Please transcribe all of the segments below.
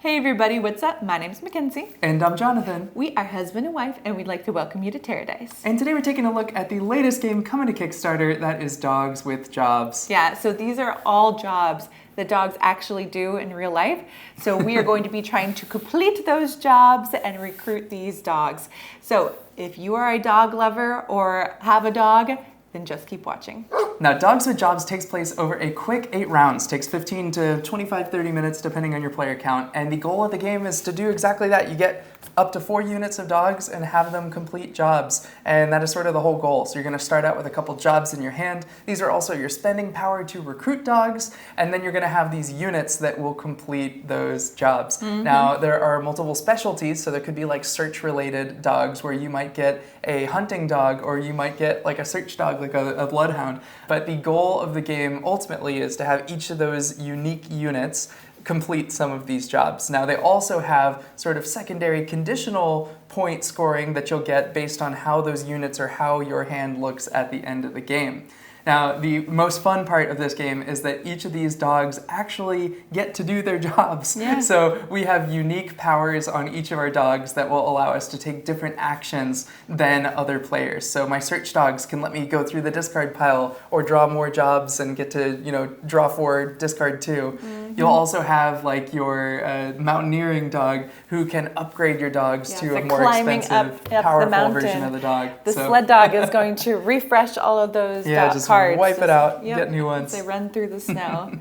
Hey everybody, what's up? My name's Mackenzie. And I'm Jonathan. We are husband and wife, and we'd like to welcome you to TerreDice. And today we're taking a look at the latest game coming to Kickstarter, that is Dogs with Jobs. Yeah, so these are all jobs that dogs actually do in real life. So we are going to be trying to complete those jobs and recruit these dogs. So if you are a dog lover or have a dog, then just keep watching. Now, Dogs with Jobs takes place over a quick 8 rounds. Takes 15 to 25, 30 minutes, depending on your player count. And the goal of the game is to do exactly that. You get up to 4 units of dogs and have them complete jobs. And that is sort of the whole goal. So you're gonna start out with a couple jobs in your hand. These are also your spending power to recruit dogs. And then you're gonna have these units that will complete those jobs. Now, there are multiple specialties. So there could be like search-related dogs where you might get a hunting dog or you might get like a search dog, like a bloodhound. But the goal of the game ultimately is to have each of those unique units complete some of these jobs. Now, they also have sort of secondary conditional point scoring that you'll get based on how those units or how your hand looks at the end of the game. Now, the most fun part of this game is that each of these dogs actually get to do their jobs. Yeah. So we have unique powers on each of our dogs that will allow us to take different actions than other players. So my search dogs can let me go through the discard pile or draw more jobs and get to, draw 4, discard 2. You'll also have like your mountaineering dog who can upgrade your dogs to a more expensive, powerful version of the dog. The sled dog is going to refresh all of those cards. Wipe it out, get new ones. They run through the snow.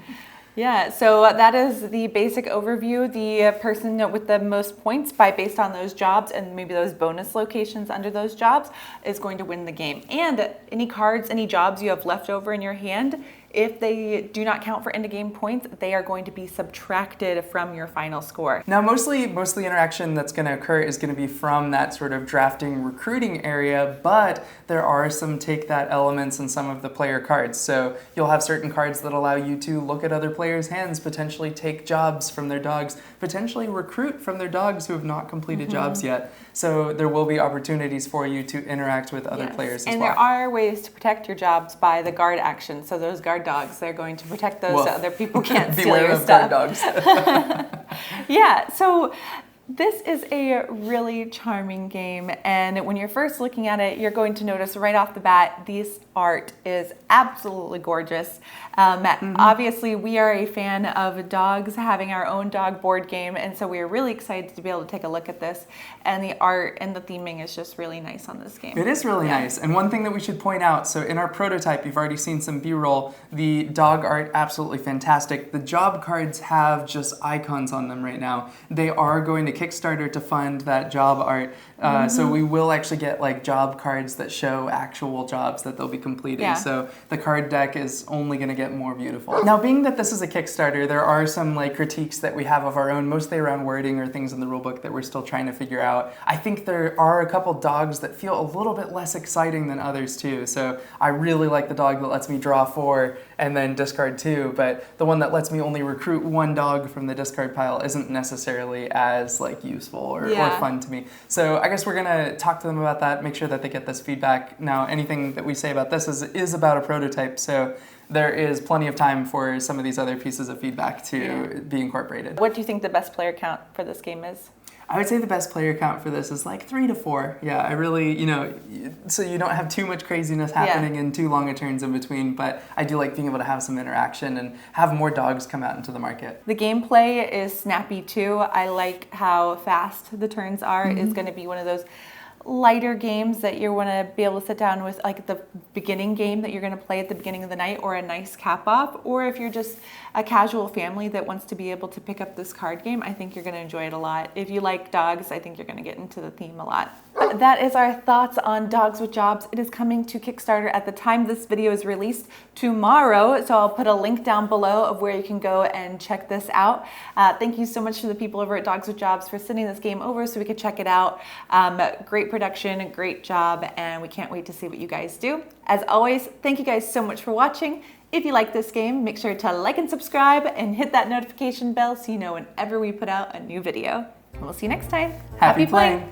Yeah, so that is the basic overview. The person with the most points based on those jobs and maybe those bonus locations under those jobs is going to win the game. And any cards, any jobs you have left over in your hand, if they do not count for end of game points, they are going to be subtracted from your final score. Now, mostly the interaction that's going to occur is going to be from that sort of drafting, recruiting area, but there are some take that elements in some of the player cards. So you'll have certain cards that allow you to look at other players' hands, potentially take jobs from their dogs, potentially recruit from their dogs who have not completed jobs yet. So there will be opportunities for you to interact with other players as well. And there are ways to protect your jobs by the guard action. So those guard dogs, they're going to protect those so other people can't steal your stuff. Beware of guard dogs. Yeah, so this is a really charming game, and when you're first looking at it, you're going to notice right off the bat, this art is absolutely gorgeous. Obviously, we are a fan of dogs, having our own dog board game, and so we are really excited to be able to take a look at this, and the art and the theming is just really nice on this game. It is really nice, and one thing that we should point out, so in our prototype, you've already seen some B-roll, the dog art, absolutely fantastic. The job cards have just icons on them right now. They are going to Kickstarter to fund that job art. So we will actually get like job cards that show actual jobs that they'll be completing. Yeah. So the card deck is only going to get more beautiful. Now, being that this is a Kickstarter, there are some like critiques that we have of our own, mostly around wording or things in the rulebook that we're still trying to figure out. I think there are a couple dogs that feel a little bit less exciting than others too. So I really like the dog that lets me draw 4 and then discard 2, but the one that lets me only recruit 1 dog from the discard pile isn't necessarily as like useful or fun to me. So I guess we're gonna talk to them about that, make sure that they get this feedback. Now, anything that we say about this is about a prototype, so there is plenty of time for some of these other pieces of feedback to be incorporated. What do you think the best player count for this game is? I would say the best player count for this is like 3 to 4. Yeah, I really, so you don't have too much craziness happening in too long a turns in between, but I do like being able to have some interaction and have more dogs come out into the market. The gameplay is snappy too. I like how fast the turns are. It's going to be one of those lighter games that you want to be able to sit down with, like the beginning game that you're going to play at the beginning of the night, or a nice cap off, or if you're just a casual family that wants to be able to pick up this card game, I think you're going to enjoy it a lot. If you like dogs, I think you're going to get into the theme a lot. That is our thoughts on Dogs with Jobs. It is coming to Kickstarter at the time this video is released tomorrow, so I'll put a link down below of where you can go and check this out. Thank you so much to the people over at Dogs with Jobs for sending this game over so we could check it out. Great production, great job, and we can't wait to see what you guys do. As always, thank you guys so much for watching. If you like this game, make sure to like and subscribe and hit that notification bell so you know whenever we put out a new video. And we'll see you next time. Happy playing!